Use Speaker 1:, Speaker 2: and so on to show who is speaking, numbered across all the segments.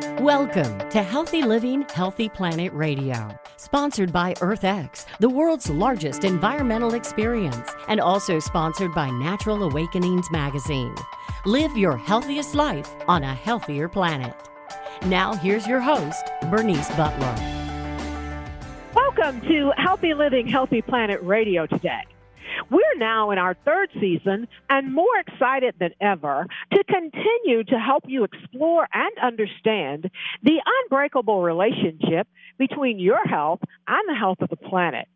Speaker 1: Welcome to Healthy Living, Healthy Planet Radio, sponsored by EarthX, the world's largest environmental experience, and also sponsored by Natural Awakenings magazine. Live your healthiest life on a healthier planet. Now here's your host, Bernice Butler.
Speaker 2: Welcome to Healthy Living, Healthy Planet Radio today. We're now in our third season and more excited than ever to continue to help you explore and understand the unbreakable relationship between your health and the health of the planet.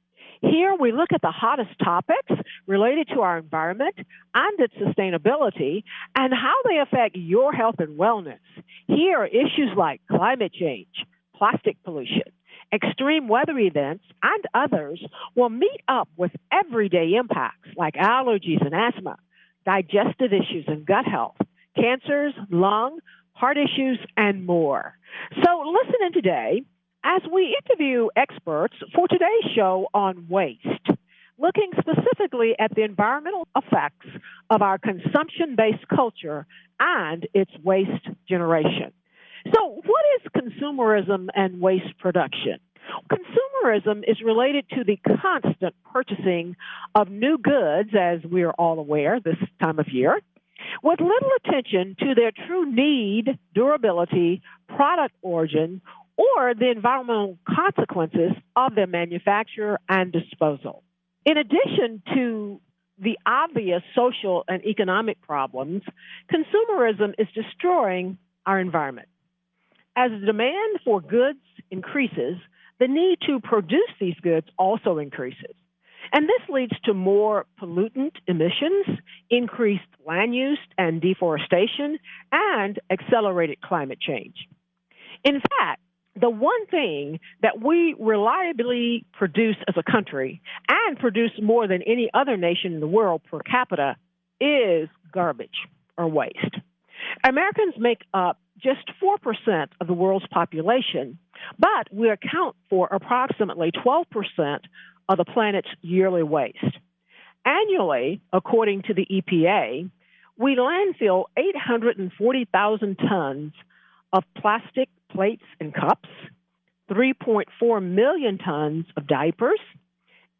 Speaker 2: Here we look at the hottest topics related to our environment and its sustainability and how they affect your health and wellness. Here are issues like climate change, plastic pollution, extreme weather events, and others will meet up with everyday impacts like allergies and asthma, digestive issues and gut health, cancers, lung, heart issues, and more. So listen in today as we interview experts for today's show on waste, looking specifically at the environmental effects of our consumption-based culture and its waste generation. So what is consumerism and waste production? Consumerism is related to the constant purchasing of new goods, as we are all aware this time of year, with little attention to their true need, durability, product origin, or the environmental consequences of their manufacture and disposal. In addition to the obvious social and economic problems, consumerism is destroying our environment. As the demand for goods increases, the need to produce these goods also increases. And this leads to more pollutant emissions, increased land use and deforestation, and accelerated climate change. In fact, the one thing that we reliably produce as a country and produce more than any other nation in the world per capita is garbage or waste. Americans make up just 4% of the world's population, but we account for approximately 12% of the planet's yearly waste. Annually, according to the EPA, we landfill 840,000 tons of plastic plates and cups, 3.4 million tons of diapers,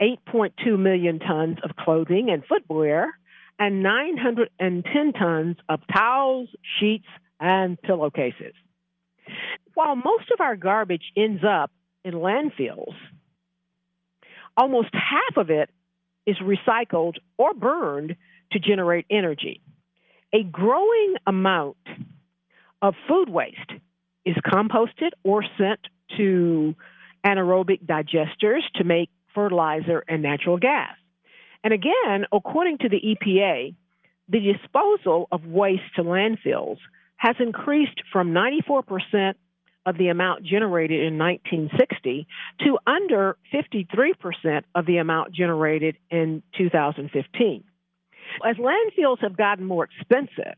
Speaker 2: 8.2 million tons of clothing and footwear, and 910 tons of towels, sheets, and pillowcases. While most of our garbage ends up in landfills, almost half of it is recycled or burned to generate energy. A growing amount of food waste is composted or sent to anaerobic digesters to make fertilizer and natural gas. And again, according to the EPA, the disposal of waste to landfills has increased from 94% of the amount generated in 1960 to under 53% of the amount generated in 2015. As landfills have gotten more expensive,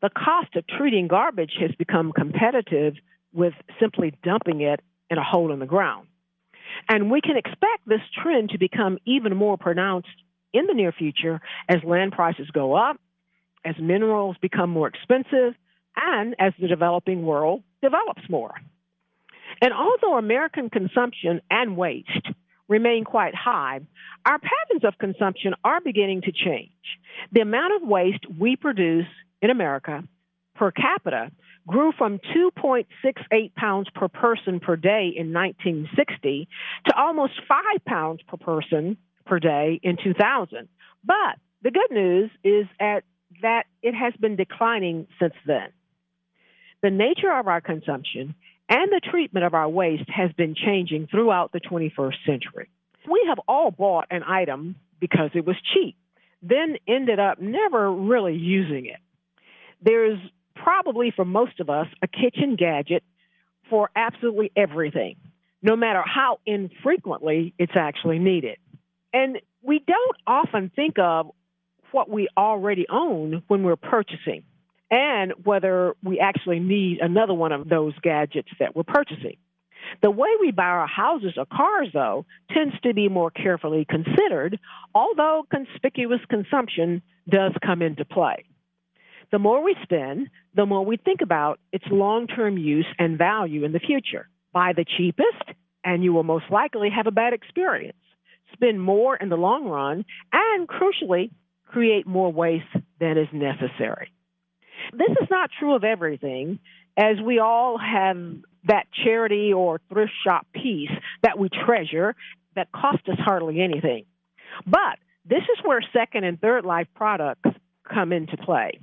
Speaker 2: the cost of treating garbage has become competitive with simply dumping it in a hole in the ground. And we can expect this trend to become even more pronounced in the near future as land prices go up, as minerals become more expensive, and as the developing world develops more. And although American consumption and waste remain quite high, our patterns of consumption are beginning to change. The amount of waste we produce in America per capita grew from 2.68 pounds per person per day in 1960 to almost 5 pounds per person per day in 2000. But the good news is that it has been declining since then. The nature of our consumption and the treatment of our waste has been changing throughout the 21st century. We have all bought an item because it was cheap, then ended up never really using it. There's probably, for most of us, a kitchen gadget for absolutely everything, no matter how infrequently it's actually needed. And we don't often think of what we already own when we're purchasing and whether we actually need another one of those gadgets that we're purchasing. The way we buy our houses or cars, though, tends to be more carefully considered, although conspicuous consumption does come into play. The more we spend, the more we think about its long-term use and value in the future. Buy the cheapest, and you will most likely have a bad experience. Spend more in the long run, and crucially, create more waste than is necessary. This is not true of everything, as we all have that charity or thrift shop piece that we treasure that cost us hardly anything. But this is where second and third life products come into play.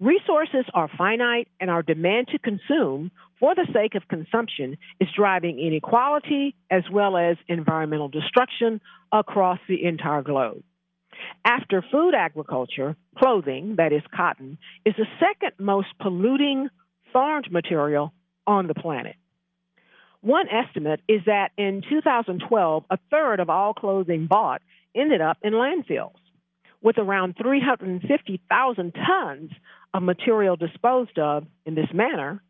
Speaker 2: Resources are finite, and our demand to consume for the sake of consumption is driving inequality as well as environmental destruction across the entire globe. After food agriculture, clothing, that is cotton, is the second most polluting farmed material on the planet. One estimate is that in 2012, a third of all clothing bought ended up in landfills. With around 350,000 tons of material disposed of in this manner,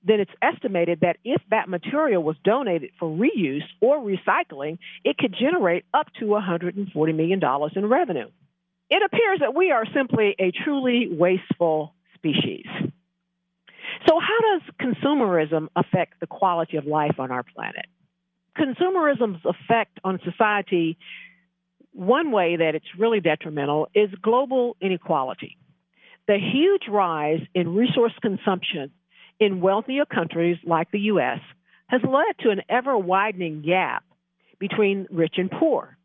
Speaker 2: then it's estimated that if that material was donated for reuse or recycling, it could generate up to $140 million in revenue. It appears that we are simply a truly wasteful species. So how does consumerism affect the quality of life on our planet? Consumerism's effect on society, one way that it's really detrimental, is global inequality. The huge rise in resource consumption in wealthier countries like the U.S. has led to an ever-widening gap between rich and poor.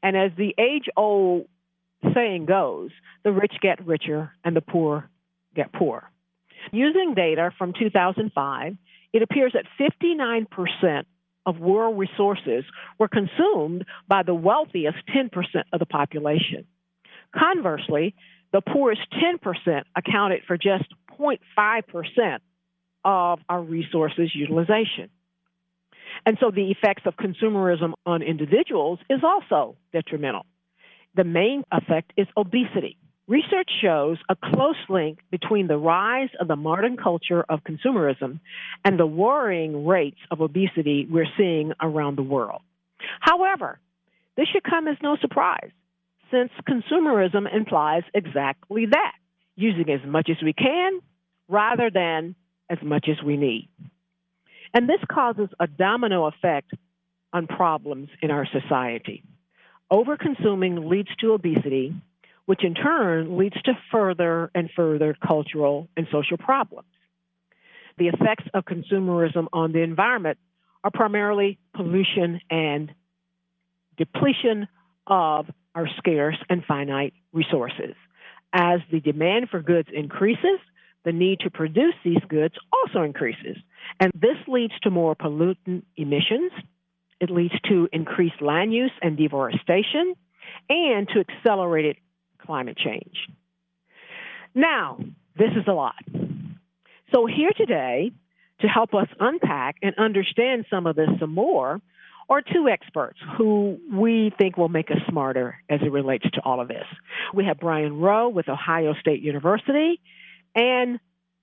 Speaker 2: And as the age-old saying goes, the rich get richer and the poor get poorer. Using data from 2005, it appears that 59% of world resources were consumed by the wealthiest 10% of the population. Conversely, the poorest 10% accounted for just 0.5% of our resources utilization. And so the effects of consumerism on individuals is also detrimental. The main effect is obesity. Research shows a close link between the rise of the modern culture of consumerism and the worrying rates of obesity we're seeing around the world. However, this should come as no surprise, since consumerism implies exactly that, using as much as we can rather than as much as we need. And this causes a domino effect on problems in our society. Overconsuming leads to obesity, which in turn leads to further and further cultural and social problems. The effects of consumerism on the environment are primarily pollution and depletion of our scarce and finite resources. As the demand for goods increases, the need to produce these goods also increases. And this leads to more pollutant emissions. It leads to increased land use and deforestation and to accelerated climate change. Now, this is a lot. So here today, to help us unpack and understand some of this some more, are two experts who we think will make us smarter as it relates to all of this. We have Brian Rowe with Ohio State University and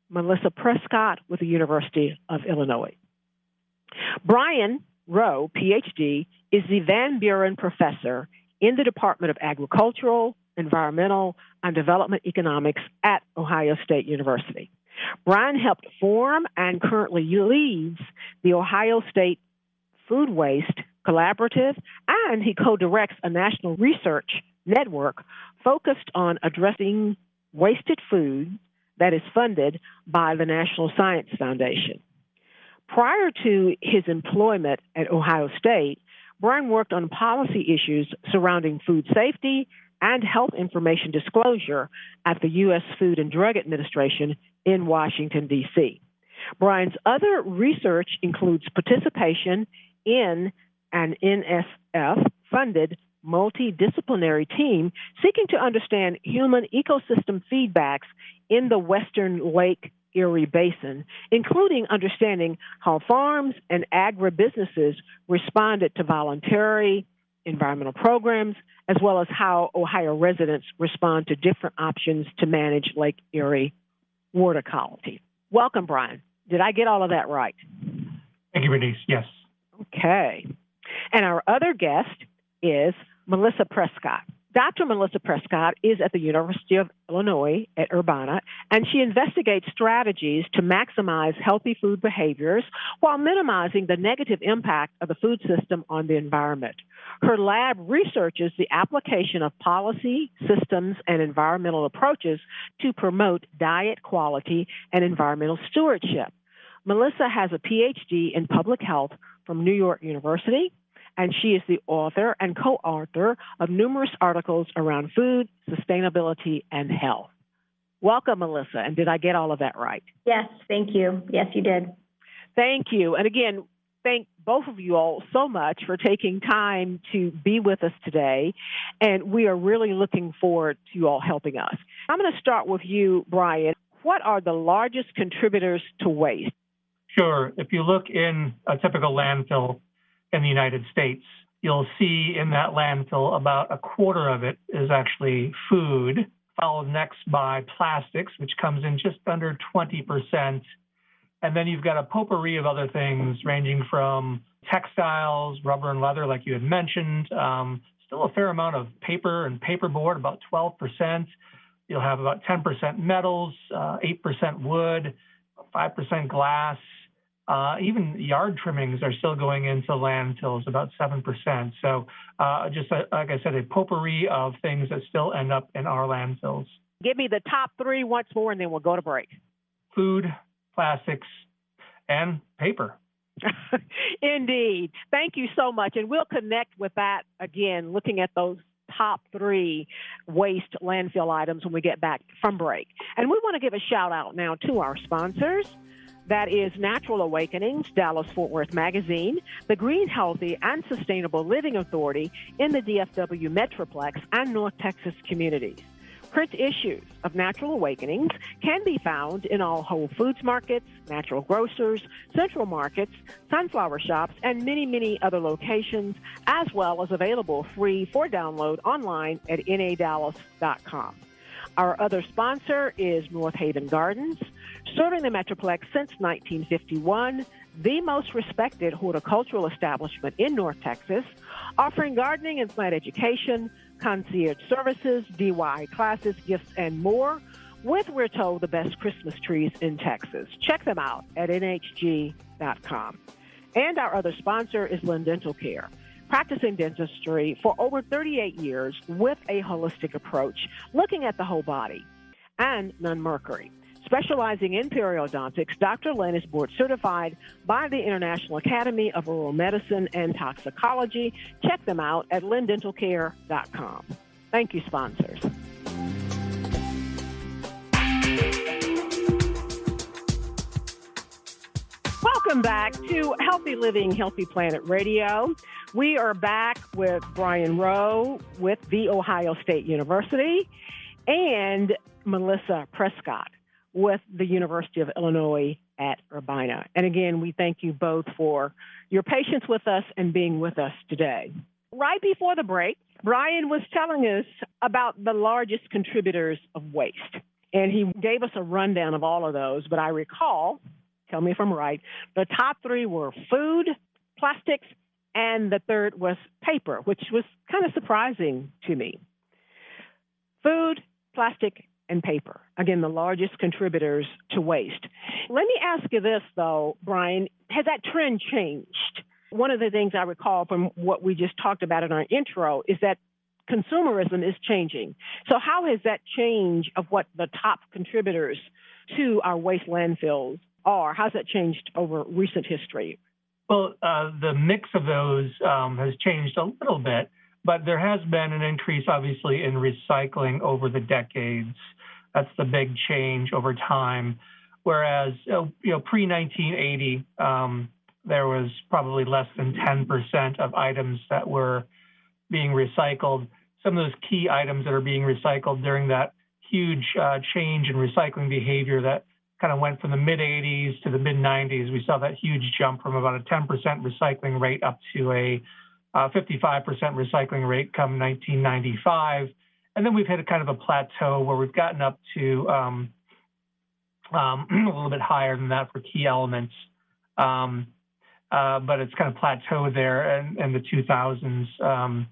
Speaker 2: Melissa Prescott with the University of Illinois. Brian Rowe, PhD, is the Van Buren Professor in the Department of Agricultural, Environmental, and Development Economics at Ohio State University. Brian helped form and currently leads the Ohio State Food Waste Collaborative, and he co-directs a national research network focused on addressing wasted food that is funded by the National Science Foundation. Prior to his employment at Ohio State, Brian worked on policy issues surrounding food safety and health information disclosure at the U.S. Food and Drug Administration in Washington, D.C. Brian's other research includes participation in an NSF-funded multidisciplinary team seeking to understand human ecosystem feedbacks in the Western Lake Erie Basin, including understanding how farms and agribusinesses responded to voluntary environmental programs, as well as how Ohio residents respond to different options to manage Lake Erie water quality. Welcome, Brian. Did I get all of that right?
Speaker 3: Thank you, Bernice. Yes.
Speaker 2: Okay. And our other guest is Melissa Prescott. Dr. Melissa Prescott is at the University of Illinois at Urbana, and she investigates strategies to maximize healthy food behaviors while minimizing the negative impact of the food system on the environment. Her lab researches the application of policy, systems, and environmental approaches to promote diet quality and environmental stewardship. Melissa has a PhD in public health from New York University, and she is the author and co-author of numerous articles around food, sustainability, and health. Welcome, Melissa, and did I get all of that right?
Speaker 3: Yes, thank you. Yes, you did.
Speaker 2: Thank you. And again, thank both of you all so much for taking time to be with us today, and we are really looking forward to you all helping us. I'm going to start with you, Brian. What are the largest contributors to waste?
Speaker 4: Sure. If you look in a typical landfill in the United States, you'll see in that landfill about a quarter of it is actually food, followed next by plastics, which comes in just under 20%. And then you've got a potpourri of other things ranging from textiles, rubber and leather, like you had mentioned, still a fair amount of paper and paperboard, about 12%. You'll have about 10% metals, 8% wood, 5% glass. Even yard trimmings are still going into landfills, about 7%. So just like I said, a potpourri of things that still end up in our landfills.
Speaker 2: Give me the top three once more, and then we'll go to break.
Speaker 4: Food, plastics, and paper.
Speaker 2: Indeed. Thank you so much. And we'll connect with that again, looking at those top three waste landfill items when we get back from break. And we want to give a shout out now to our sponsors. That is Natural Awakenings, Dallas-Fort Worth Magazine, the Green, Healthy, and Sustainable Living Authority in the DFW Metroplex and North Texas communities. Print issues of Natural Awakenings can be found in all Whole Foods markets, natural grocers, central markets, sunflower shops, and many, many other locations, as well as available free for download online at nadallas.com. Our other sponsor is North Haven Gardens, serving the Metroplex since 1951, the most respected horticultural establishment in North Texas, offering gardening and plant education, concierge services, DIY classes, gifts, and more, with, we're told, the best Christmas trees in Texas. Check them out at nhg.com. And our other sponsor is Lynn Dental Care, practicing dentistry for over 38 years with a holistic approach, looking at the whole body, and Nunn-Mercury. Specializing in periodontics, Dr. Lynn is board certified by the International Academy of Oral Medicine and Toxicology. Check them out at lindentalcare.com. Thank you, sponsors. Welcome back to Healthy Living, Healthy Planet Radio. We are back with Brian Rowe with The Ohio State University and Melissa Prescott with the University of Illinois at Urbana. And again, we thank you both for your patience with us and being with us today. Right before the break, Brian was telling us about the largest contributors of waste. And he gave us a rundown of all of those, but I recall, tell me if I'm right, the top three were food, plastics, and the third was paper, which was kind of surprising to me. Food, plastic, and paper. Again, the largest contributors to waste. Let me ask you this, though, Brian. Has that trend changed? One of the things I recall from what we just talked about in our intro is that consumerism is changing. So how has that change of what the top contributors to our waste landfills are? How's that changed over recent history?
Speaker 4: Well, the mix of those has changed a little bit, but there has been an increase, obviously, in recycling over the decades. That's the big change over time. Whereas, pre-1980, there was probably less than 10% of items that were being recycled. Some of those key items that are being recycled during that huge change in recycling behavior that kind of went from the mid-'80s to the mid-'90s, we saw that huge jump from about a 10% recycling rate up to a 55% recycling rate come 1995. And then we've hit a kind of a plateau where we've gotten up to a little bit higher than that for key elements. But it's kind of plateaued there in the 2000s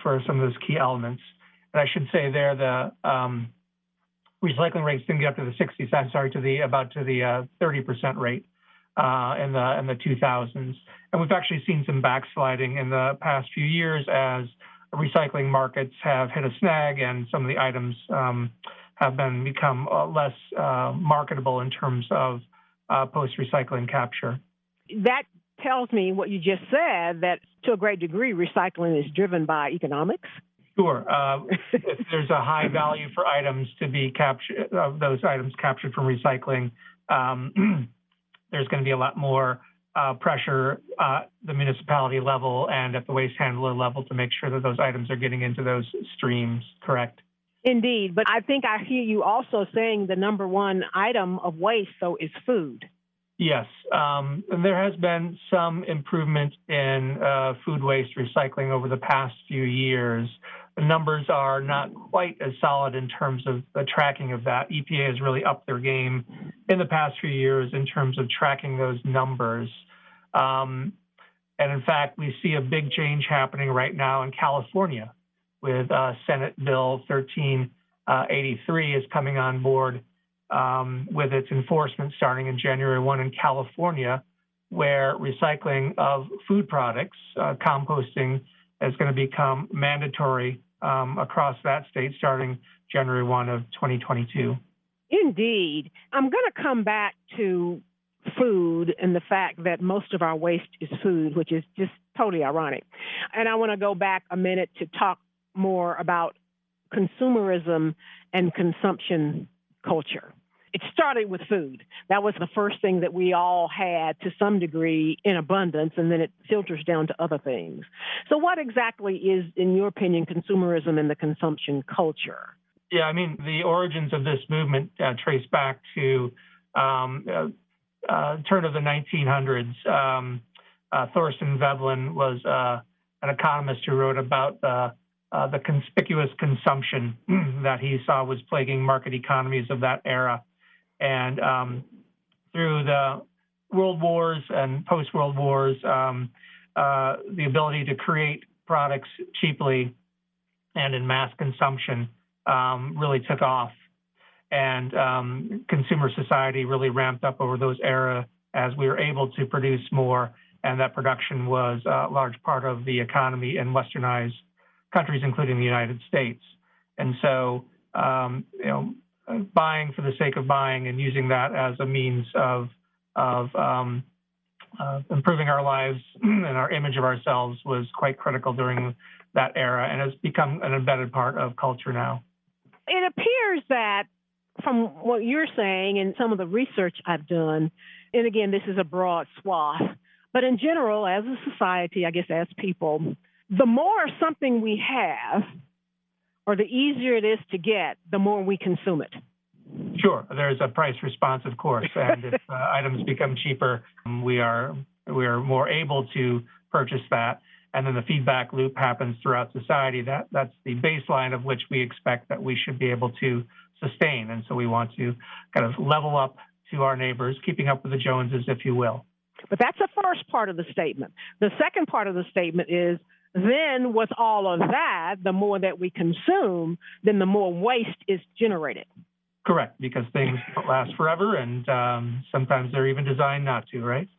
Speaker 4: for some of those key elements. And I should say there the recycling rates didn't get up to the 60s. I'm sorry, to the 30% rate in the 2000s. And we've actually seen some backsliding in the past few years as recycling markets have hit a snag and some of the items have become less marketable in terms of post-recycling capture.
Speaker 2: That tells me what you just said, that to a great degree, recycling is driven by economics.
Speaker 4: Sure. If there's a high value for items to be captured, those items captured from recycling, there's going to be a lot more pressure at the municipality level and at the waste handler level to make sure that those items are getting into those streams, correct?
Speaker 2: Indeed, but I think I hear you also saying the number one item of waste, though, is food.
Speaker 4: Yes, and there has been some improvement in food waste recycling over the past few years. The numbers are not quite as solid in terms of the tracking of that. EPA has really upped their game in the past few years in terms of tracking those numbers. And in fact, we see a big change happening right now in California with Senate Bill 1383 is coming on board with its enforcement starting in January 1 in California, where recycling of food products, composting, is going to become mandatory across that state starting January 1 of 2022.
Speaker 2: Indeed. I'm going to come back to food and the fact that most of our waste is food, which is just totally ironic. And I want to go back a minute to talk more about consumerism and consumption culture. It started with food. That was the first thing that we all had to some degree in abundance, and then it filters down to other things. So what exactly is, in your opinion, consumerism and the consumption culture?
Speaker 4: Yeah, I mean, the origins of this movement trace back to turn of the 1900s. Thorstein Veblen was an economist who wrote about the conspicuous consumption that he saw was plaguing market economies of that era. And through the World Wars and post-World Wars, the ability to create products cheaply and in mass consumption really took off. And consumer society really ramped up over those era as we were able to produce more, and that production was a large part of the economy in westernized countries, including the United States. And so, buying for the sake of buying and using that as a means of improving our lives and our image of ourselves was quite critical during that era, and has become an embedded part of culture now.
Speaker 2: It appears that from what you're saying and some of the research I've done, and again, this is a broad swath, but in general, as a society, I guess as people, the more something we have, or the easier it is to get, the more we consume it.
Speaker 4: Sure, there's a price response, of course, and if items become cheaper, we are more able to purchase that, and then the feedback loop happens throughout society. That's the baseline of which we expect that we should be able to sustain, and so we want to kind of level up to our neighbors, keeping up with the Joneses, if you will.
Speaker 2: But that's the first part of the statement. The second part of the statement is, then with all of that, the more that we consume, then the more waste is generated.
Speaker 4: Correct, because things don't last forever, and sometimes they're even designed not to, right?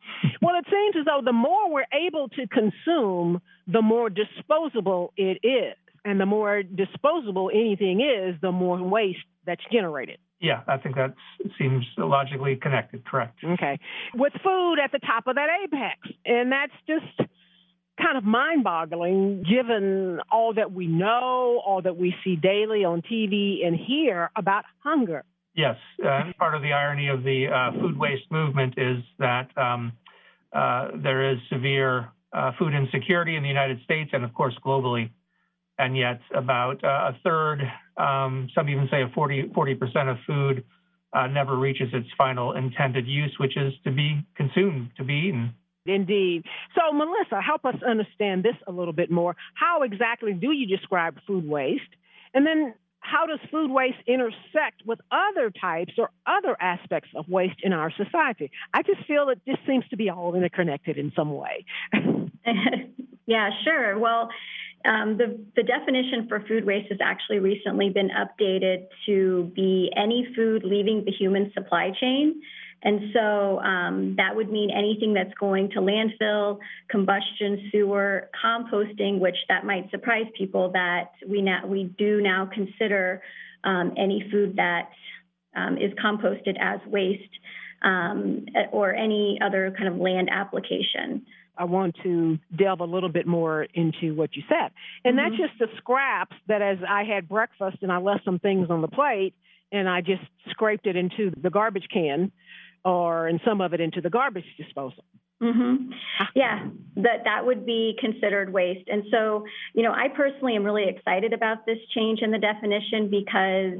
Speaker 2: Well, it seems as though the more we're able to consume, the more disposable it is. And the more disposable anything is, the more waste that's generated.
Speaker 4: Yeah, I think that seems logically connected, correct.
Speaker 2: Okay. With food at the top of that apex, and that's just kind of mind-boggling given all that we know, all that we see daily on TV and hear about hunger.
Speaker 4: Yes, part of the irony of the food waste movement is that there is severe food insecurity in the United States and, of course, globally. And yet about a third, some even say 40% of food never reaches its final intended use, which is to be consumed, to be eaten.
Speaker 2: Indeed. So, Melissa, help us understand this a little bit more. How exactly do you describe food waste? And then how does food waste intersect with other types or other aspects of waste in our society? I just feel it just seems to be all interconnected in some way.
Speaker 3: Yeah, sure. Well, The definition for food waste has actually recently been updated to be any food leaving the human supply chain. And so that would mean anything that's going to landfill, combustion, sewer, composting, which that might surprise people that we do now consider any food that is composted as waste or any other kind of land application.
Speaker 2: I want to delve a little bit more into what you said. And that's just the scraps that as I had breakfast and I left some things on the plate and I just scraped it into the garbage can and some of it into the garbage disposal.
Speaker 3: Yeah, that would be considered waste. And so, I personally am really excited about this change in the definition because,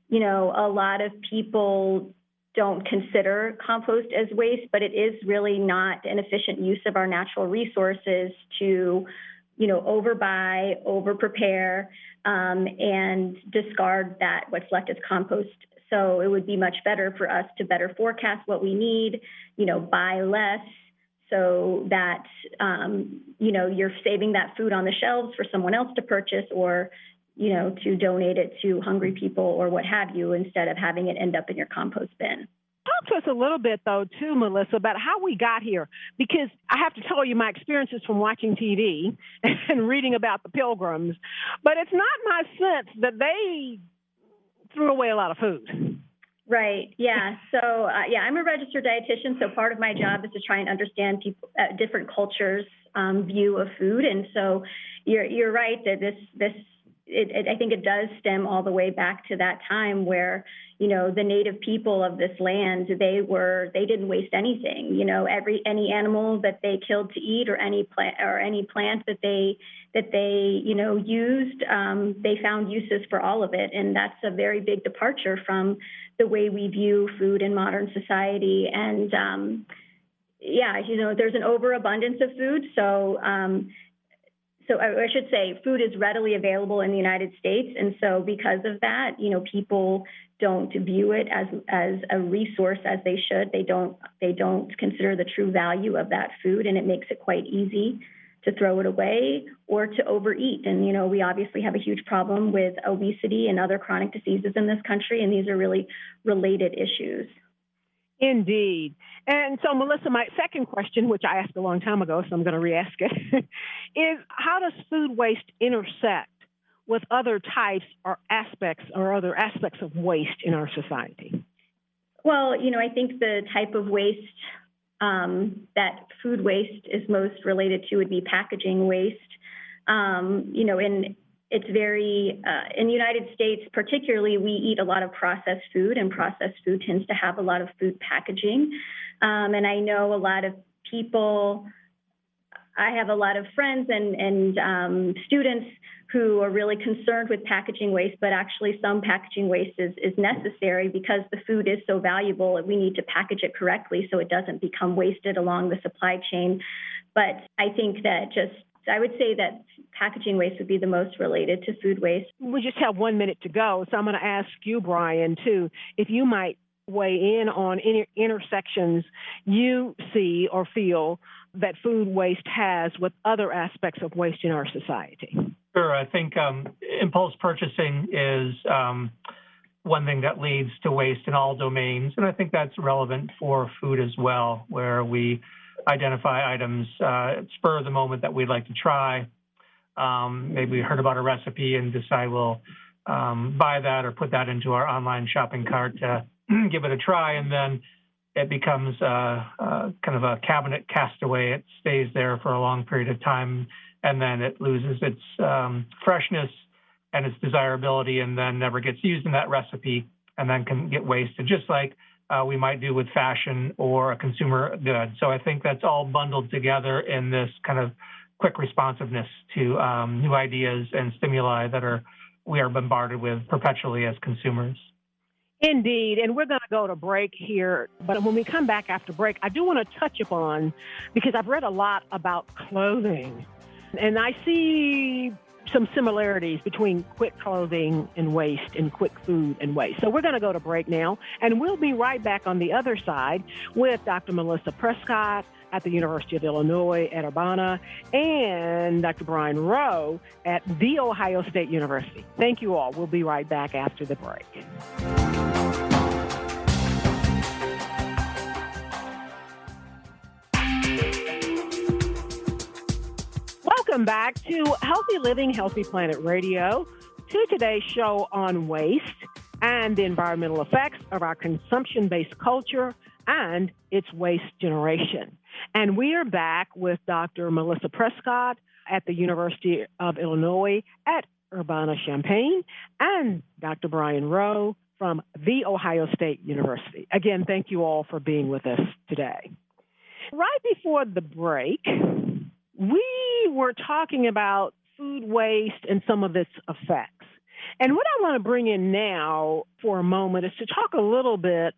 Speaker 3: a lot of people don't consider compost as waste, but it is really not an efficient use of our natural resources to, overbuy, over-prepare, and discard what's left as compost. So it would be much better for us to better forecast what we need, buy less so that, you're saving that food on the shelves for someone else to purchase or, to donate it to hungry people or what have you, instead of having it end up in your compost bin.
Speaker 2: Talk to us a little bit, though, too, Melissa, about how we got here, because I have to tell you my experiences from watching TV and reading about the Pilgrims, but it's not my sense that they threw away a lot of food.
Speaker 3: Right. Yeah. So, I'm a registered dietitian. So part of my job is to try and understand people, different cultures' view of food. And so you're right that I think it does stem all the way back to that time where, the native people of this land, they didn't waste anything. Any animal that they killed to eat or any plant that they used, they found uses for all of it. And that's a very big departure from the way we view food in modern society. And there's an overabundance of food. So I should say food is readily available in the United States. And so because of that, people don't view it as a resource as they should. They don't consider the true value of that food, and it makes it quite easy to throw it away or to overeat. And, we obviously have a huge problem with obesity and other chronic diseases in this country, and these are really related issues.
Speaker 2: Indeed. And so, Melissa, my second question, which I asked a long time ago, so I'm going to re-ask it, is how does food waste intersect with other types or other aspects of waste in our society?
Speaker 3: Well, I think the type of waste that food waste is most related to would be packaging waste. It's very, in the United States, particularly, we eat a lot of processed food, and processed food tends to have a lot of food packaging. And I know a lot of people, I have a lot of friends and students who are really concerned with packaging waste, but actually some packaging waste is necessary because the food is so valuable and we need to package it correctly so it doesn't become wasted along the supply chain. But I think that I would say that packaging waste would be the most related to food waste.
Speaker 2: We just have 1 minute to go, so I'm going to ask you, Brian, too, if you might weigh in on intersections you see or feel that food waste has with other aspects of waste in our society.
Speaker 4: Sure. I think impulse purchasing is one thing that leads to waste in all domains, and I think that's relevant for food as well, where we identify items spur of the moment that we'd like to try. Maybe we heard about a recipe and decide we'll buy that or put that into our online shopping cart to give it a try, and then it becomes kind of a cabinet castaway. It stays there for a long period of time, and then it loses its freshness and its desirability, and then never gets used in that recipe, and then can get wasted, just like we might do with fashion or a consumer good. So I think that's all bundled together in this kind of quick responsiveness to new ideas and stimuli that we are bombarded with perpetually as consumers.
Speaker 2: Indeed, and we're going to go to break here, but when we come back after break, I do want to touch upon, because I've read a lot about clothing, and I see some similarities between quick clothing and waste and quick food and waste. So we're going to go to break now, and we'll be right back on the other side with Dr. Melissa Prescott at the University of Illinois at Urbana and Dr. Brian Rowe at The Ohio State University. Thank you all. We'll be right back after the break. Welcome back to Healthy Living, Healthy Planet Radio, to today's show on waste and the environmental effects of our consumption-based culture and its waste generation. And we are back with Dr. Melissa Prescott at the University of Illinois at Urbana-Champaign and Dr. Brian Rowe from The Ohio State University. Again, thank you all for being with us today. Right before the break, we were talking about food waste and some of its effects. And what I want to bring in now for a moment is to talk a little bit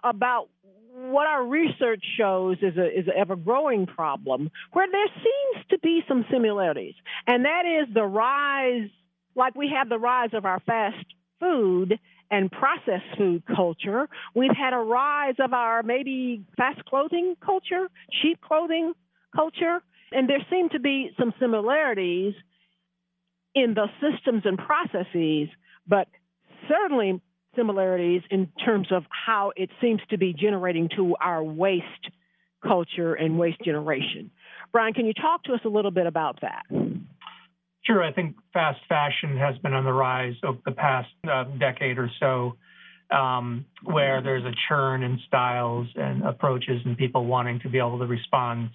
Speaker 2: about what our research shows is an ever-growing problem where there seems to be some similarities. And that is the rise, like we have the rise of our fast food and processed food culture. We've had a rise of our maybe fast clothing culture, cheap clothing culture. And there seem to be some similarities in the systems and processes, but certainly similarities in terms of how it seems to be generating to our waste culture and waste generation. Brian, can you talk to us a little bit about that?
Speaker 4: Sure. I think fast fashion has been on the rise over the past decade or so, where there's a churn in styles and approaches and people wanting to be able to respond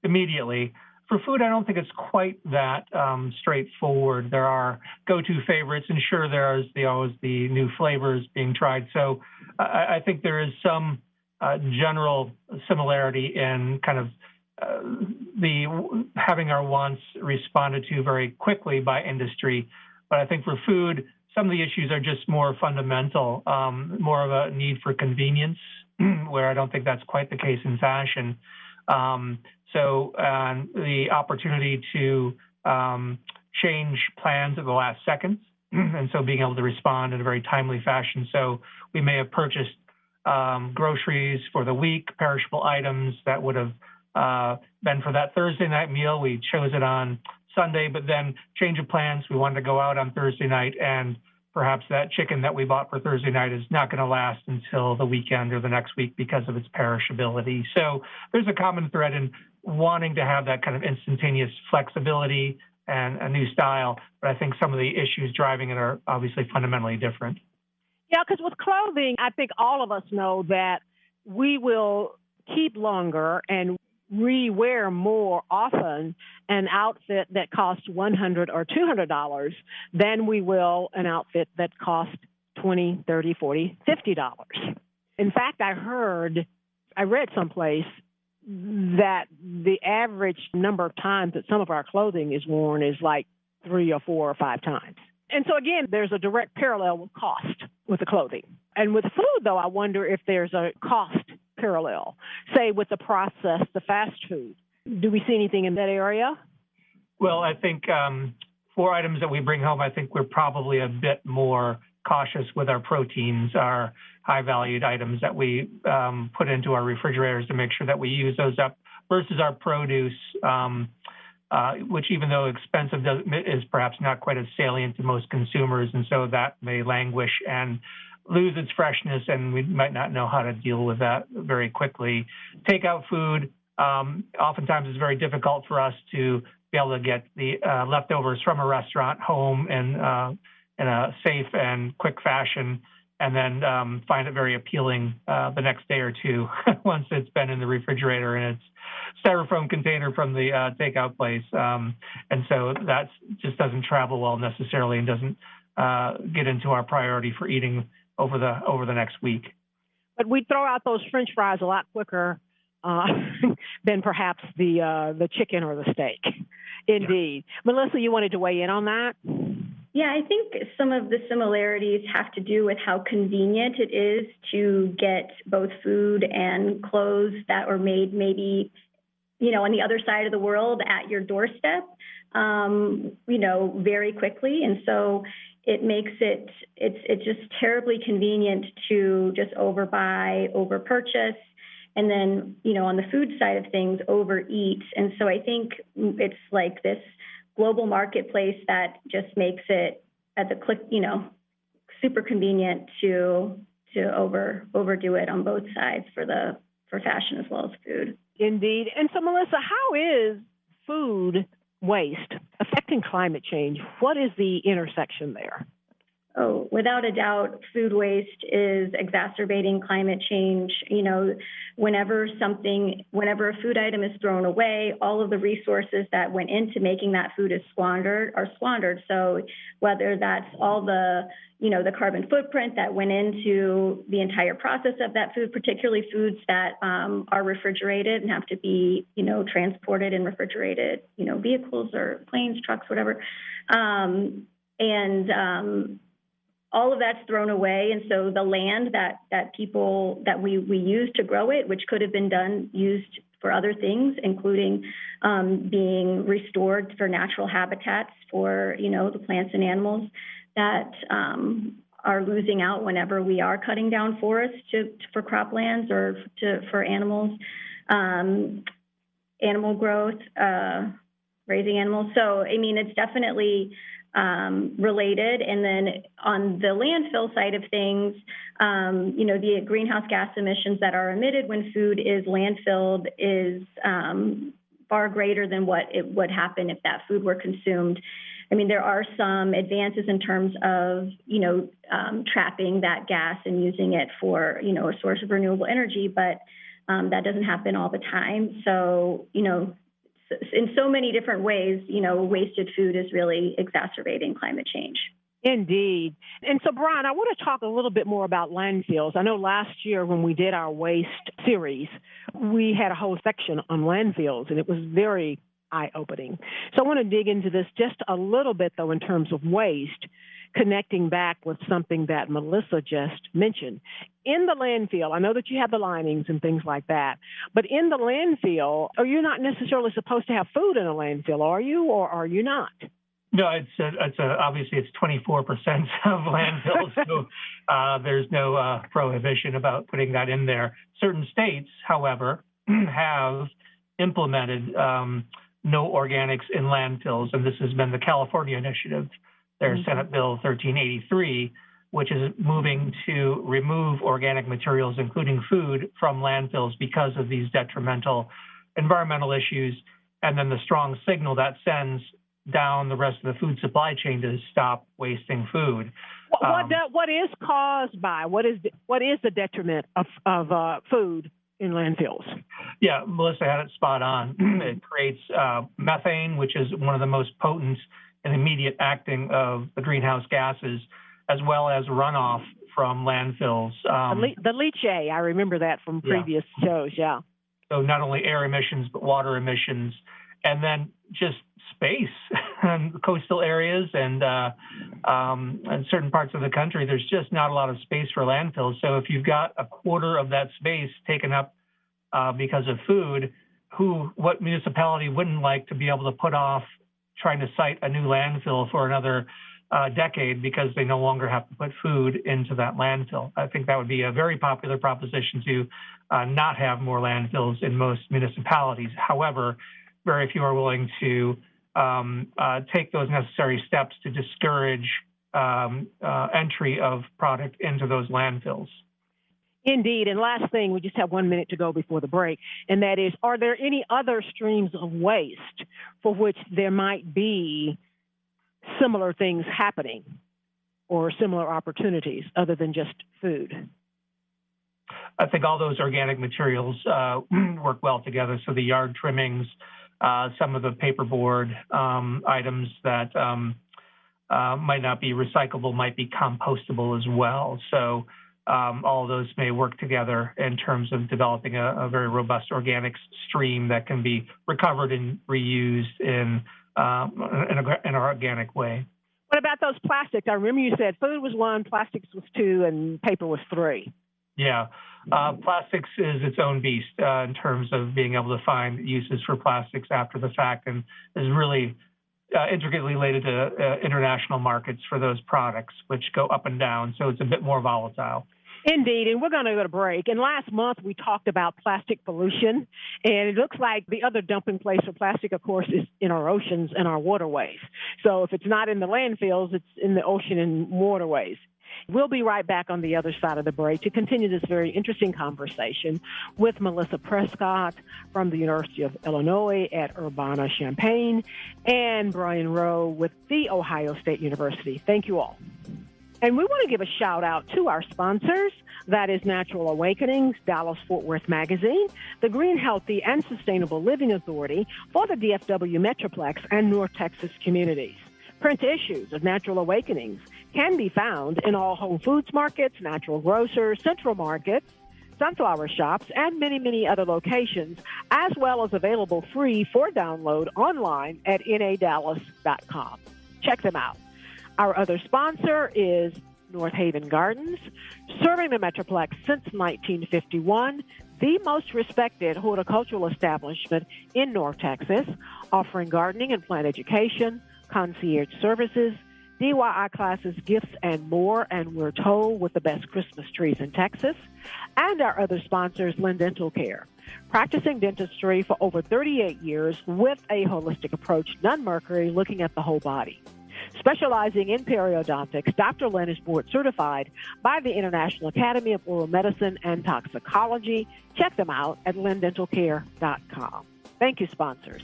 Speaker 4: immediately. For food, I don't think it's quite that straightforward. There are go-to favorites, and sure, there's always the new flavors being tried. So I think there is some general similarity in kind of the having our wants responded to very quickly by industry. But I think for food, some of the issues are just more fundamental, more of a need for convenience, where I don't think that's quite the case in fashion. So the opportunity to change plans at the last second, and so being able to respond in a very timely fashion. So we may have purchased groceries for the week, perishable items that would have been for that Thursday night meal. We chose it on Sunday, but then change of plans. We wanted to go out on Thursday night, and perhaps that chicken that we bought for Thursday night is not going to last until the weekend or the next week because of its perishability. So there's a common thread in wanting to have that kind of instantaneous flexibility and a new style, but I think some of the issues driving it are obviously fundamentally different.
Speaker 2: Yeah, because with clothing, I think all of us know that we will keep longer and re-wear more often an outfit that costs $100 or $200 than we will an outfit that costs $20, $30, $40, $50. In fact, I read someplace that the average number of times that some of our clothing is worn is like 3 or 4 or 5 times. And so, again, there's a direct parallel with cost with the clothing. And with food, though, I wonder if there's a cost parallel, say, with the processed, the fast food. Do we see anything in that area?
Speaker 4: Well, I think for items that we bring home, I think we're probably a bit more cautious with our proteins, our high-valued items that we put into our refrigerators to make sure that we use those up versus our produce, which even though expensive is perhaps not quite as salient to most consumers, and so that may languish and lose its freshness, and we might not know how to deal with that very quickly. Takeout food, oftentimes it's very difficult for us to be able to get the leftovers from a restaurant home in a safe and quick fashion, and then find it very appealing the next day or two once it's been in the refrigerator in its styrofoam container from the takeout place. And so that just doesn't travel well necessarily and doesn't get into our priority for eating over the next week.
Speaker 2: But we throw out those French fries a lot quicker than perhaps the chicken or the steak. Indeed. Yeah. Melissa, you wanted to weigh in on that?
Speaker 3: Yeah, I think some of the similarities have to do with how convenient it is to get both food and clothes that are made maybe, on the other side of the world at your doorstep. very quickly. And so it makes it's just terribly convenient to just overbuy, overpurchase, and then, on the food side of things, overeat. And so I think it's like this global marketplace that just makes it at the click, super convenient to overdo it on both sides for fashion as well as food.
Speaker 2: Indeed. And so, Melissa, how is food waste affecting climate change? What is the intersection there?
Speaker 3: Oh, without a doubt, food waste is exacerbating climate change. Whenever a food item is thrown away, all of the resources that went into making that food are squandered. So whether that's all the carbon footprint that went into the entire process of that food, particularly foods that are refrigerated and have to be, transported in refrigerated, vehicles or planes, trucks, whatever. All of that's thrown away, and so the land that we use to grow it, which could have been used for other things, including being restored for natural habitats for the plants and animals that are losing out whenever we are cutting down forests for croplands or for animals, animal growth, raising animals. So it's definitely related. And then on the landfill side of things, the greenhouse gas emissions that are emitted when food is landfilled is far greater than what it would happen if that food were consumed. There are some advances in terms of, trapping that gas and using it for, a source of renewable energy, but that doesn't happen all the time. So, in so many different ways, wasted food is really exacerbating climate change.
Speaker 2: Indeed. And so, Brian, I want to talk a little bit more about landfills. I know last year when we did our waste series, we had a whole section on landfills, and it was very eye-opening. So I want to dig into this just a little bit, though, in terms of waste, connecting back with something that Melissa just mentioned. In the landfill, I know that you have the linings and things like that, but in the landfill, are you not necessarily supposed to have food in a landfill, are you, or are you not?
Speaker 4: No, obviously it's 24% of landfills, so there's no prohibition about putting that in there. Certain states, however, have implemented no organics in landfills, and this has been the California initiative. There's Senate Bill 1383, which is moving to remove organic materials, including food, from landfills because of these detrimental environmental issues, and then the strong signal that sends down the rest of the food supply chain to stop wasting food.
Speaker 2: What is caused by? What is the detriment of food in landfills?
Speaker 4: Yeah, Melissa had it spot on. It creates methane, which is one of the most potent and immediate acting of the greenhouse gases, as well as runoff from landfills.
Speaker 2: The leachate, I remember that from previous shows, yeah.
Speaker 4: So not only air emissions, but water emissions, and then just space in coastal areas and certain parts of the country. There's just not a lot of space for landfills. So if you've got a quarter of that space taken up because of food, what municipality wouldn't like to be able to put off trying to site a new landfill for another decade because they no longer have to put food into that landfill? I think that would be a very popular proposition to not have more landfills in most municipalities. However, very few are willing to take those necessary steps to discourage entry of product into those landfills.
Speaker 2: Indeed. And last thing, we just have 1 minute to go before the break, and that is, are there any other streams of waste for which there might be similar things happening or similar opportunities other than just food?
Speaker 4: I think all those organic materials work well together. So the yard trimmings, some of the paperboard items that might not be recyclable might be compostable as well. So all of those may work together in terms of developing a very robust organics stream that can be recovered and reused in an organic way.
Speaker 2: What about those plastics? I remember you said food was 1, plastics was 2, and paper was 3.
Speaker 4: Yeah. Plastics is its own beast in terms of being able to find uses for plastics after the fact, and is really intricately related to international markets for those products, which go up and down. So it's a bit more volatile.
Speaker 2: Indeed, and we're going to go to break. And last month, we talked about plastic pollution, and it looks like the other dumping place for plastic, of course, is in our oceans and our waterways. So if it's not in the landfills, it's in the ocean and waterways. We'll be right back on the other side of the break to continue this very interesting conversation with Melissa Prescott from the University of Illinois at Urbana-Champaign and Brian Rowe with The Ohio State University. Thank you all. And we want to give a shout out to our sponsors. That is Natural Awakenings, Dallas-Fort Worth Magazine, the Green, Healthy, and Sustainable Living Authority for the DFW Metroplex and North Texas communities. Print issues of Natural Awakenings can be found in all Whole Foods markets, Natural Grocers, Central Markets, Sunflower Shops, and many, many other locations, as well as available free for download online at nadallas.com. Check them out. Our other sponsor is North Haven Gardens, serving the Metroplex since 1951, the most respected horticultural establishment in North Texas, offering gardening and plant education, concierge services, DIY classes, gifts, and more, and we're told with the best Christmas trees in Texas. And our other sponsors, Lynn Dental Care, practicing dentistry for over 38 years with a holistic approach, none mercury, looking at the whole body. Specializing in periodontics, Dr. Lynn is board certified by the International Academy of Oral Medicine and Toxicology. Check them out at lindentalcare.com. Thank you, sponsors.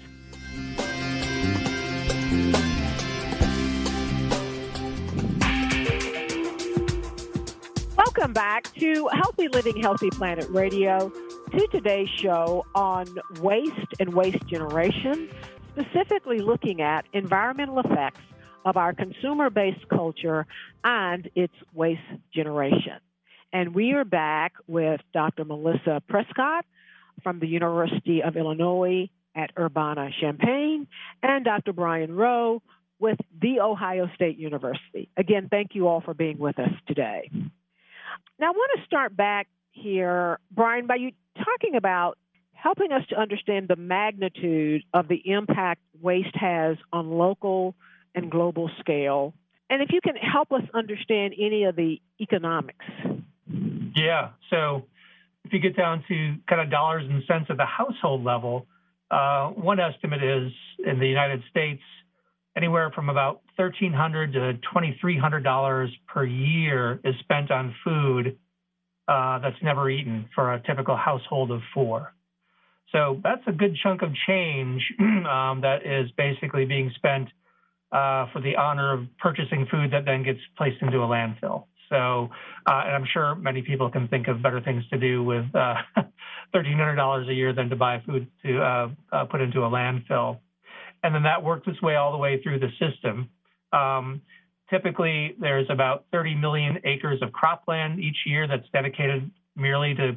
Speaker 2: Welcome back to Healthy Living, Healthy Planet Radio, to today's show on waste and waste generation, specifically looking at environmental effects of our consumer-based culture and its waste generation. And we are back with Dr. Melissa Prescott from the University of Illinois at Urbana-Champaign and Dr. Brian Rowe with The Ohio State University. Again, thank you all for being with us today. Now, I want to start back here, Brian, by you talking about helping us to understand the magnitude of the impact waste has on local and global scale. And if you can help us understand any of the economics.
Speaker 4: Yeah. So if you get down to kind of dollars and cents at the household level, one estimate is in the United States, anywhere from about $1,300 to $2,300 per year is spent on food that's never eaten for a typical household of four. So that's a good chunk of change that is basically being spent for the honor of purchasing food that then gets placed into a landfill. So, and I'm sure many people can think of better things to do with $1,300 a year than to buy food to put into a landfill. And then that works its way all the way through the system. Typically, there's about 30 million acres of cropland each year that's dedicated merely to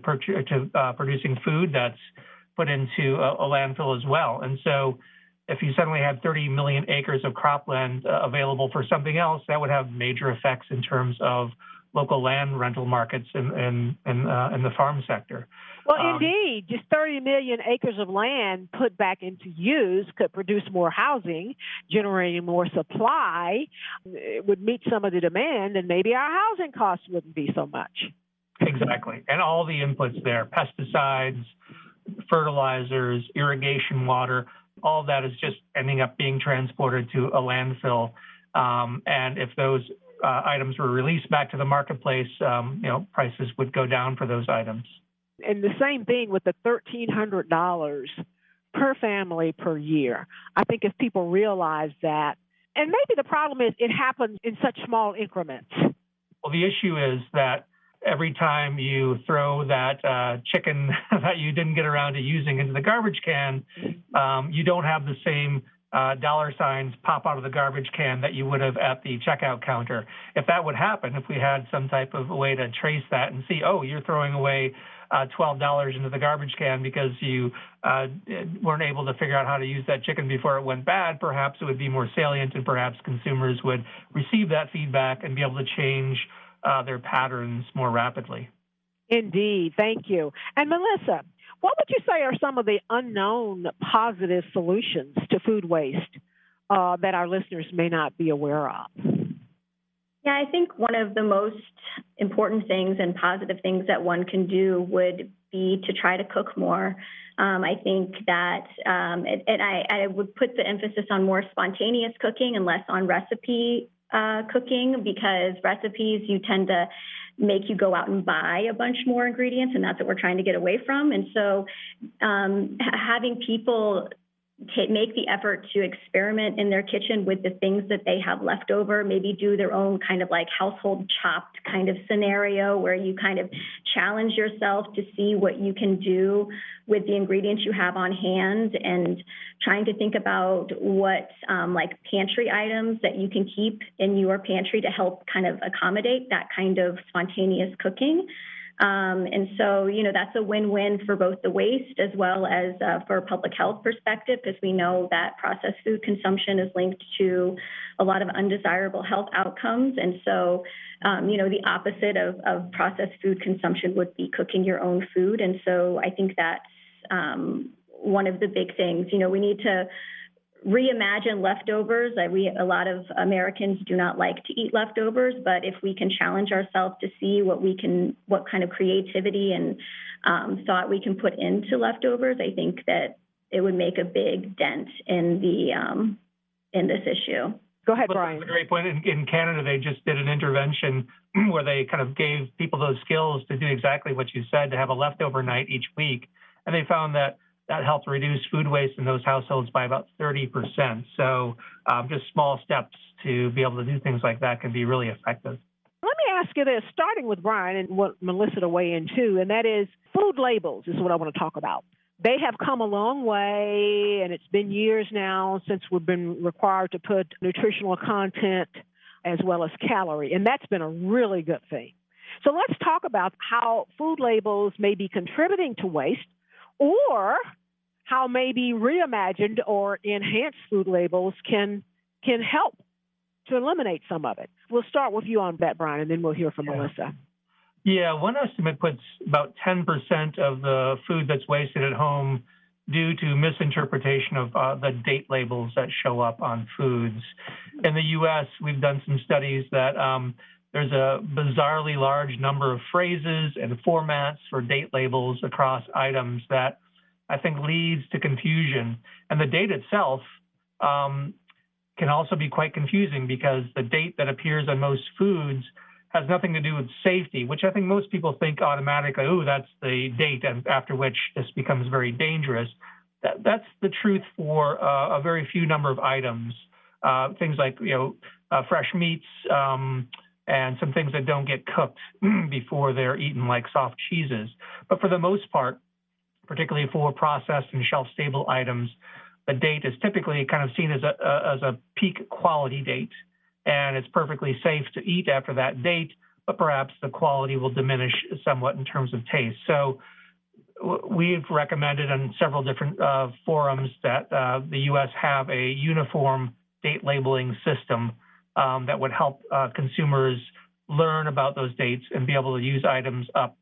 Speaker 4: producing food that's put into a landfill as well. And so if you suddenly had 30 million acres of cropland available for something else, that would have major effects in terms of local land rental markets in the farm sector.
Speaker 2: Well, indeed, just 30 million acres of land put back into use could produce more housing, generating more supply. It would meet some of the demand, and maybe our housing costs wouldn't be so much.
Speaker 4: Exactly. And all the inputs there, pesticides, fertilizers, irrigation water, all of that is just ending up being transported to a landfill. And if those items were released back to the marketplace, prices would go down for those items.
Speaker 2: And the same thing with the $1,300 per family per year. I think if people realize that, and maybe the problem is it happens in such small increments.
Speaker 4: Well, the issue is that every time you throw that chicken that you didn't get around to using into the garbage can, you don't have the same dollar signs pop out of the garbage can that you would have at the checkout counter. If that would happen, if we had some type of way to trace that and see, oh, you're throwing away $12 into the garbage can because you weren't able to figure out how to use that chicken before it went bad, perhaps it would be more salient and perhaps consumers would receive that feedback and be able to change their patterns more rapidly.
Speaker 2: Indeed. Thank you. And Melissa, what would you say are some of the unknown positive solutions to food waste that our listeners may not be aware of?
Speaker 3: Yeah, I think one of the most important things and positive things that one can do would be to try to cook more. I think that, and I would put the emphasis on more spontaneous cooking and less on recipe cooking, because recipes, you tend to make you go out and buy a bunch more ingredients, and that's what we're trying to get away from. And so having people make the effort to experiment in their kitchen with the things that they have left over, maybe do their own kind of like household chopped kind of scenario where you kind of challenge yourself to see what you can do with the ingredients you have on hand, and trying to think about what like pantry items that you can keep in your pantry to help kind of accommodate that kind of spontaneous cooking. And so, that's a win-win for both the waste as well as for a public health perspective, because we know that processed food consumption is linked to a lot of undesirable health outcomes. And so, the opposite of processed food consumption would be cooking your own food. And so I think that's one of the big things. We need to reimagine leftovers. A lot of Americans do not like to eat leftovers, but if we can challenge ourselves to see what kind of creativity and thought we can put into leftovers, I think that it would make a big dent in this issue.
Speaker 2: Go ahead, Brian.
Speaker 4: That's a great point. In Canada, they just did an intervention where they kind of gave people those skills to do exactly what you said, to have a leftover night each week. And they found that helped reduce food waste in those households by about 30%. So just small steps to be able to do things like that can be really effective.
Speaker 2: Let me ask you this, starting with Brian and what Melissa to weigh in too, and that is food labels is what I want to talk about. They have come a long way, and it's been years now since we've been required to put nutritional content as well as calorie, and that's been a really good thing. So let's talk about how food labels may be contributing to waste, or how maybe reimagined or enhanced food labels can help to eliminate some of it. We'll start with you on that, Brian, and then we'll hear from Melissa.
Speaker 4: Yeah, one estimate puts about 10% of the food that's wasted at home due to misinterpretation of the date labels that show up on foods. In the U.S., we've done some studies that there's a bizarrely large number of phrases and formats for date labels across items that I think leads to confusion. And the date itself can also be quite confusing, because the date that appears on most foods has nothing to do with safety, which I think most people think automatically, oh, that's the date after which this becomes very dangerous. That's the truth for a very few number of items, things like fresh meats and some things that don't get cooked before they're eaten, like soft cheeses. But for the most part, particularly for processed and shelf-stable items, the date is typically kind of seen as a peak quality date, and it's perfectly safe to eat after that date, but perhaps the quality will diminish somewhat in terms of taste. So we've recommended on several different forums that the U.S. have a uniform date labeling system that would help consumers learn about those dates and be able to use items up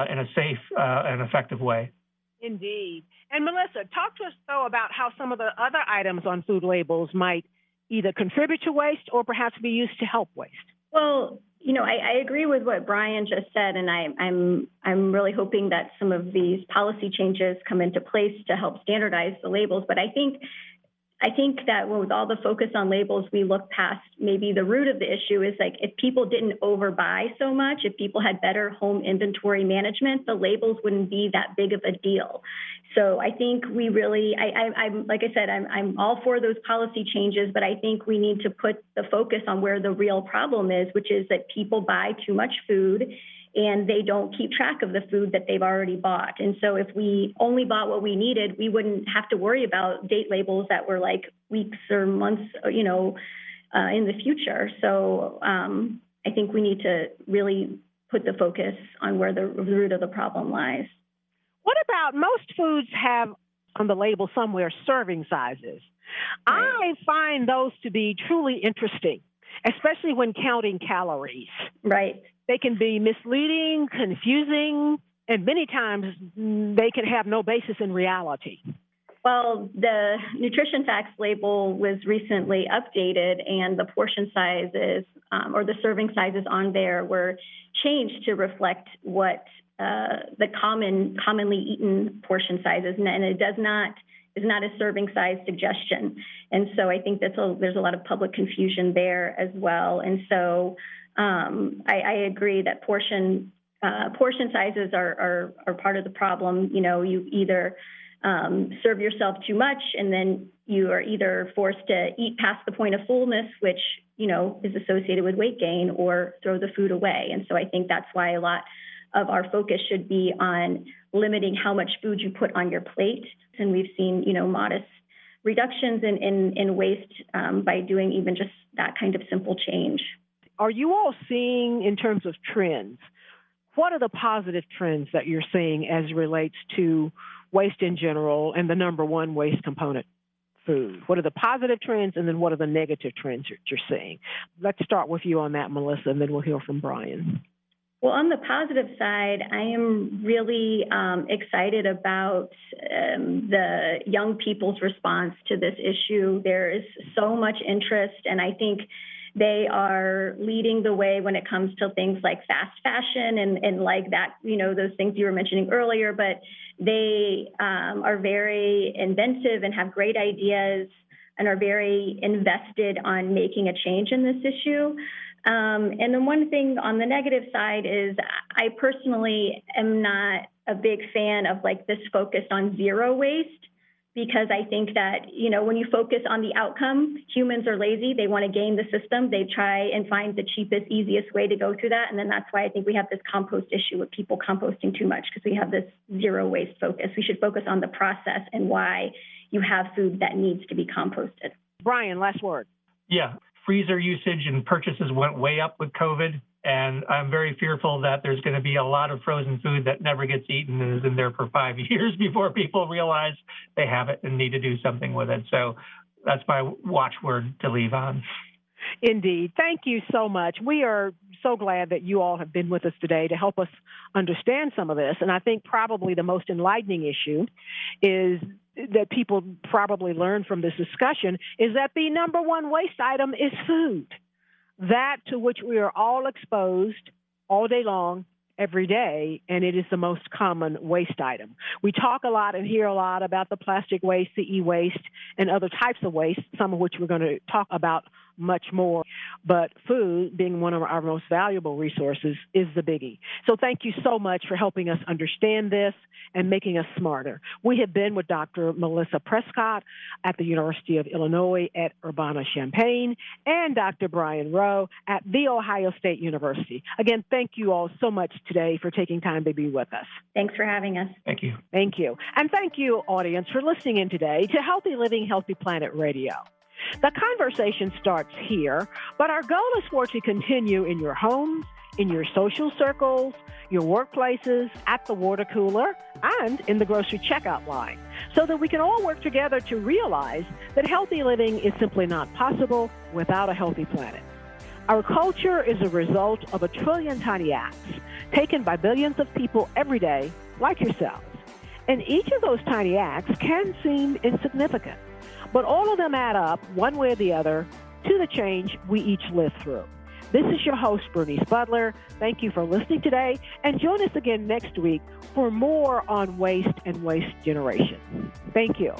Speaker 4: in a safe and effective way.
Speaker 2: Indeed. And Melissa, talk to us, though, about how some of the other items on food labels might either contribute to waste or perhaps be used to help waste.
Speaker 3: Well, I agree with what Brian just said, and I'm really hoping that some of these policy changes come into place to help standardize the labels. But I think that with all the focus on labels, we look past maybe the root of the issue is like if people didn't overbuy so much, if people had better home inventory management, the labels wouldn't be that big of a deal. So I think we really, I'm like I said, I'm all for those policy changes, but I think we need to put the focus on where the real problem is, which is that people buy too much food and they don't keep track of the food that they've already bought. And so if we only bought what we needed, we wouldn't have to worry about date labels that were like weeks or months, in the future. So I think we need to really put the focus on where the root of the problem lies.
Speaker 2: What about most foods have on the label somewhere serving sizes? Right. I find those to be truly interesting, especially when counting calories.
Speaker 3: Right.
Speaker 2: They can be misleading, confusing, and many times they can have no basis in reality.
Speaker 3: Well, the nutrition facts label was recently updated, and the portion sizes or the serving sizes on there were changed to reflect what the commonly eaten portion size is, and it is not a serving size suggestion. And so I think there's a lot of public confusion there as well. And so I agree that portion sizes are part of the problem. You either serve yourself too much, and then you are either forced to eat past the point of fullness, which, is associated with weight gain, or throw the food away. And so I think that's why a lot of our focus should be on limiting how much food you put on your plate. And we've seen, modest reductions in waste by doing even just that kind of simple change.
Speaker 2: Are you all seeing, in terms of trends, what are the positive trends that you're seeing as it relates to waste in general and the number one waste component, food? What are the positive trends, and then what are the negative trends that you're seeing? Let's start with you on that, Melissa, and then we'll hear from Brian.
Speaker 3: Well, on the positive side, I am really excited about the young people's response to this issue. There is so much interest, and I think they are leading the way when it comes to things like fast fashion and like that, those things you were mentioning earlier, but they are very inventive and have great ideas and are very invested on making a change in this issue. And then one thing on the negative side is I personally am not a big fan of this focus on zero waste, because I think that, when you focus on the outcome, humans are lazy. They want to game the system. They try and find the cheapest, easiest way to go through that. And then that's why I think we have this compost issue with people composting too much, because we have this zero waste focus. We should focus on the process and why you have food that needs to be composted.
Speaker 2: Brian, last word.
Speaker 4: Yeah. Freezer usage and purchases went way up with COVID, and I'm very fearful that there's going to be a lot of frozen food that never gets eaten and is in there for 5 years before people realize they have it and need to do something with it. So that's my watchword to leave on.
Speaker 2: Indeed. Thank you so much. We are so glad that you all have been with us today to help us understand some of this. And I think probably the most enlightening issue is that people probably learn from this discussion is that the number one waste item is food, that to which we are all exposed all day long, every day, and it is the most common waste item. We talk a lot and hear a lot about the plastic waste, the e-waste, and other types of waste, some of which we're going to talk about much more. But food, being one of our most valuable resources, is the biggie. So thank you so much for helping us understand this and making us smarter. We have been with Dr. Melissa Prescott at the University of Illinois at Urbana-Champaign and Dr. Brian Rowe at The Ohio State University. Again, thank you all so much today for taking time to be with us.
Speaker 3: Thanks for having us.
Speaker 4: Thank you.
Speaker 2: Thank you. And thank you, audience, for listening in today to Healthy Living, Healthy Planet Radio. The conversation starts here, but our goal is for it to continue in your homes, in your social circles, your workplaces, at the water cooler, and in the grocery checkout line, so that we can all work together to realize that healthy living is simply not possible without a healthy planet. Our culture is a result of 1 trillion tiny acts taken by billions of people every day, like yourselves. And each of those tiny acts can seem insignificant, but all of them add up, one way or the other, to the change we each live through. This is your host, Bernice Butler. Thank you for listening today, and join us again next week for more on waste and waste generation. Thank you.